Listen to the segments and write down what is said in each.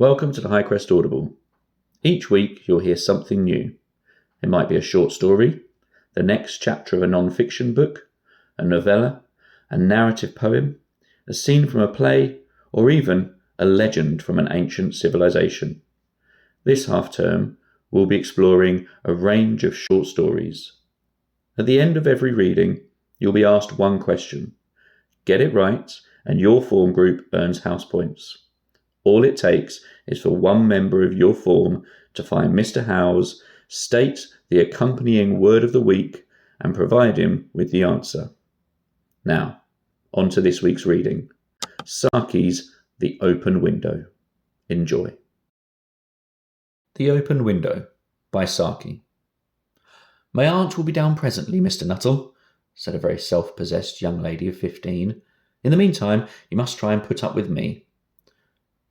Welcome to the Highcrest Audible. Each week you'll hear something new. It might be a short story, the next chapter of a non-fiction book, a novella, a narrative poem, a scene from a play, or even a legend from an ancient civilization. This half-term, we'll be exploring a range of short stories. At the end of every reading, you'll be asked one question. Get it right, and your form group earns house points. All it takes is for one member of your form to find Mr. Howes, state the accompanying word of the week, and provide him with the answer. Now, on to this week's reading. Saki's The Open Window. Enjoy. The Open Window by Saki. My aunt will be down presently, Mr. Nuttel, said a very self-possessed young lady of 15. In the meantime, you must try and put up with me.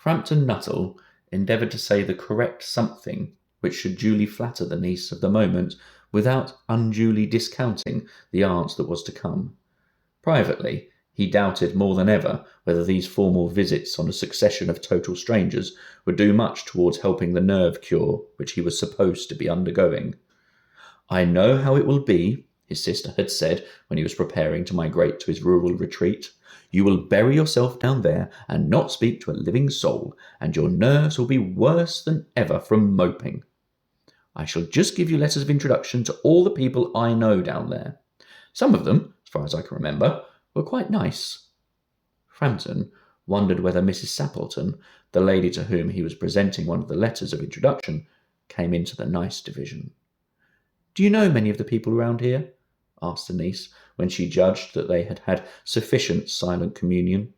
Framton Nuttel endeavoured to say the correct something which should duly flatter the niece of the moment without unduly discounting the aunt that was to come. Privately, he doubted more than ever whether these formal visits on a succession of total strangers would do much towards helping the nerve cure which he was supposed to be undergoing. I know how it will be, his sister had said when he was preparing to migrate to his rural retreat. You will bury yourself down there and not speak to a living soul, and your nerves will be worse than ever from moping. I shall just give you letters of introduction to all the people I know down there. Some of them, as far as I can remember, were quite nice. Framton wondered whether Mrs. Sappleton, the lady to whom he was presenting one of the letters of introduction, came into the nice division. Do you know many of the people around here? Asked the niece, when she judged that they had had sufficient silent communion.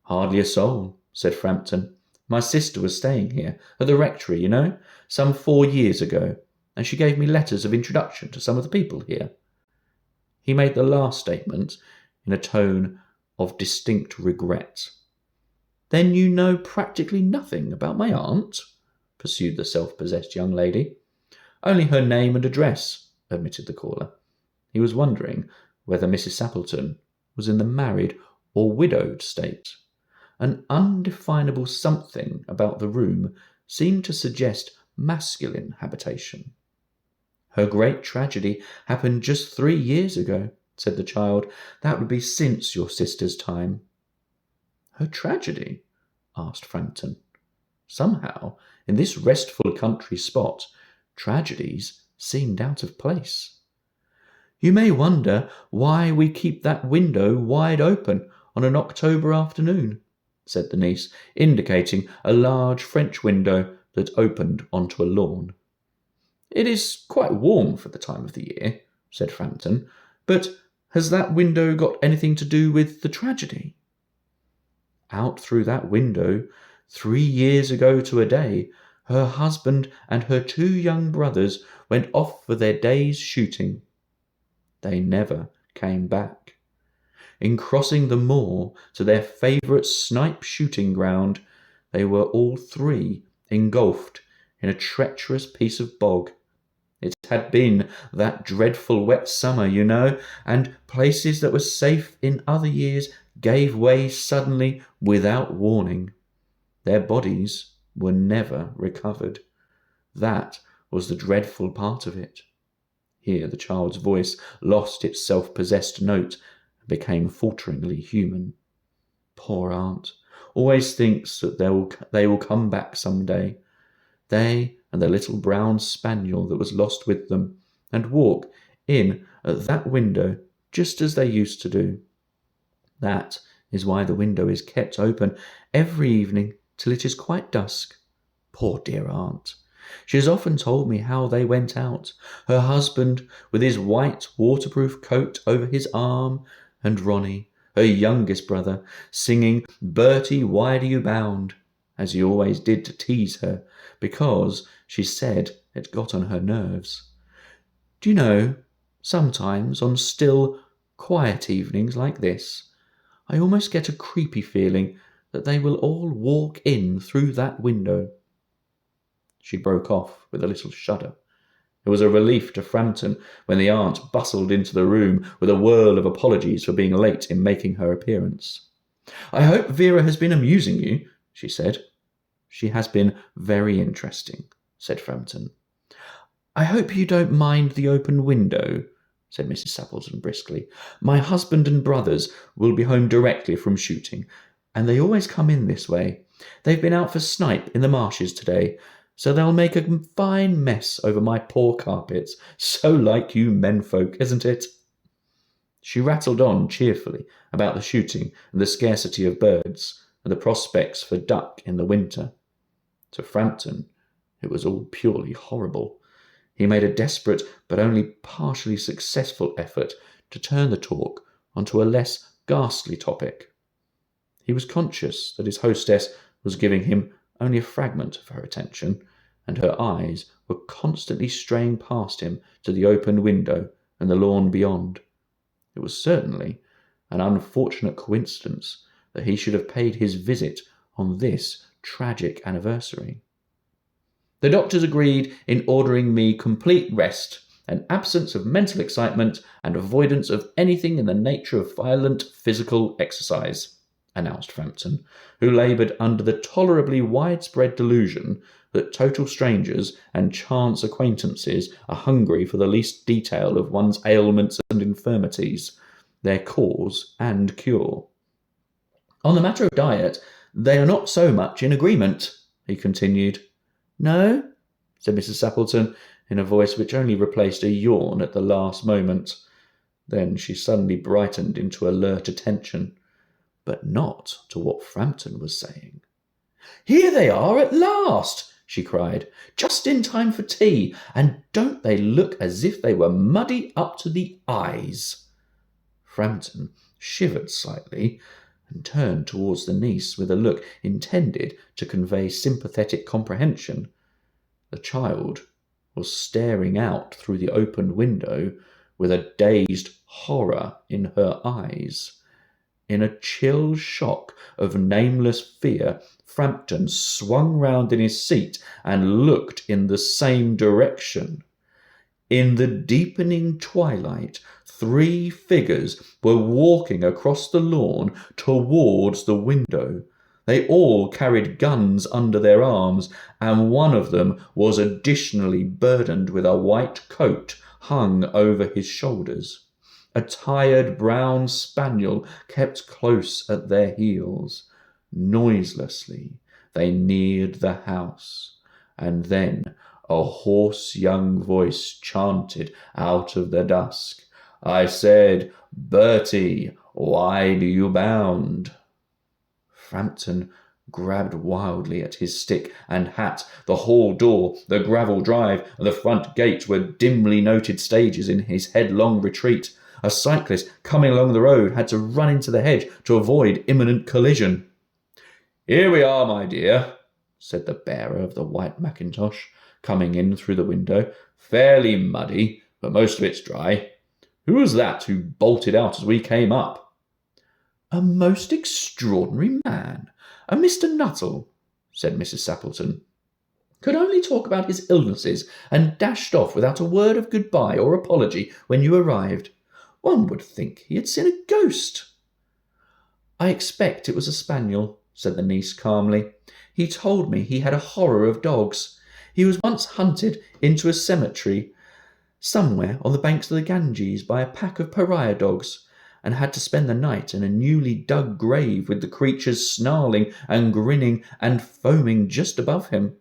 Hardly a soul, said Framton. My sister was staying here, at the rectory, you know, some 4 years ago, and she gave me letters of introduction to some of the people here. He made the last statement in a tone of distinct regret. Then you know practically nothing about my aunt? Pursued the self-possessed young lady. Only her name and address, admitted the caller. He was wondering whether Mrs. Sappleton was in the married or widowed state. An undefinable something about the room seemed to suggest masculine habitation. Her great tragedy happened just 3 years ago, said the child. That would be since your sister's time. Her tragedy? Asked Framton. Somehow, in this restful country spot, tragedies seemed out of place. You may wonder why we keep that window wide open on an October afternoon, said the niece, indicating a large French window that opened onto a lawn. It is quite warm for the time of the year, said Framton, but has that window got anything to do with the tragedy? Out through that window, 3 years ago to a day, her husband and her 2 young brothers went off for their day's shooting. They never came back. In crossing the moor to their favourite snipe shooting ground, they were all 3 engulfed in a treacherous piece of bog. It had been that dreadful wet summer, you know, and places that were safe in other years gave way suddenly without warning. Their bodies were never recovered. That was the dreadful part of it. Here the child's voice lost its self-possessed note and became falteringly human. Poor aunt always thinks that they will come back some day. They and the little brown spaniel that was lost with them, and walk in at that window just as they used to do. That is why the window is kept open every evening till it is quite dusk. Poor dear aunt. She has often told me how they went out, her husband with his white waterproof coat over his arm, and Ronnie, her youngest brother, singing Bertie, why do you bound, as he always did to tease her, because, she said, it got on her nerves. Do you know, sometimes on still, quiet evenings like this, I almost get a creepy feeling that they will all walk in through that window. She broke off with a little shudder. It was a relief to Framton when the aunt bustled into the room with a whirl of apologies for being late in making her appearance. I hope Vera has been amusing you, she said. She has been very interesting, said Framton. I hope you don't mind the open window, said Mrs. Sappleton briskly. My husband and brothers will be home directly from shooting, and they always come in this way. They've been out for snipe in the marshes today, so they'll make a fine mess over my poor carpets. So like you menfolk, isn't it? She rattled on cheerfully about the shooting and the scarcity of birds and the prospects for duck in the winter. To Framton, it was all purely horrible. He made a desperate but only partially successful effort to turn the talk onto a less ghastly topic. He was conscious that his hostess was giving him only a fragment of her attention, and her eyes were constantly straying past him to the open window and the lawn beyond. It was certainly an unfortunate coincidence that he should have paid his visit on this tragic anniversary. The doctors agreed in ordering me complete rest, an absence of mental excitement, and avoidance of anything in the nature of violent physical exercise, announced Framton, who laboured under the tolerably widespread delusion that total strangers and chance acquaintances are hungry for the least detail of one's ailments and infirmities, their cause and cure. On the matter of diet, they are not so much in agreement, he continued. No, said Mrs. Sappleton, in a voice which only replaced a yawn at the last moment. Then she suddenly brightened into alert attention, but not to what Framton was saying. Here they are at last, she cried, just in time for tea, and don't they look as if they were muddy up to the eyes? Framton shivered slightly and turned towards the niece with a look intended to convey sympathetic comprehension. The child was staring out through the open window with a dazed horror in her eyes. In a chill shock of nameless fear, Framton swung round in his seat and looked in the same direction. In the deepening twilight, 3 figures were walking across the lawn towards the window. They all carried guns under their arms, and one of them was additionally burdened with a white coat hung over his shoulders. A tired brown spaniel kept close at their heels. Noiselessly they neared the house, and then a hoarse young voice chanted out of the dusk, I said, Bertie, why do you bound? Framton grabbed wildly at his stick and hat. The hall door, the gravel drive, and the front gate were dimly noted stages in his headlong retreat. A cyclist coming along the road had to run into the hedge to avoid imminent collision. Here we are, my dear, said the bearer of the white mackintosh, coming in through the window. Fairly muddy, but most of it's dry. Who was that who bolted out as we came up? A most extraordinary man, a Mr. Nuttel, said Mrs. Sappleton. Could only talk about his illnesses and dashed off without a word of goodbye or apology when you arrived. One would think he had seen a ghost. I expect it was a spaniel, said the niece calmly. He told me he had a horror of dogs. He was once hunted into a cemetery somewhere on the banks of the Ganges by a pack of pariah dogs, and had to spend the night in a newly dug grave with the creatures snarling and grinning and foaming just above him,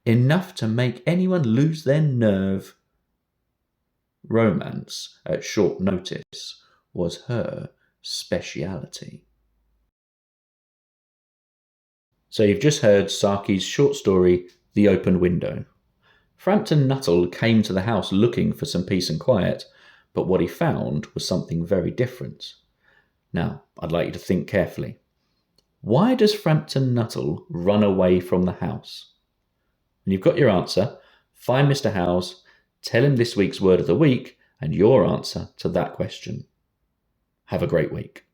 enough to make anyone lose their nerve. Romance at short notice was her speciality. So you've just heard Saki's short story, The Open Window. Framton Nuttel came to the house looking for some peace and quiet, but what he found was something very different. Now, I'd like you to think carefully. Why does Framton Nuttel run away from the house? And you've got your answer. Find Mr. Howes, tell him this week's word of the week, and your answer to that question. Have a great week.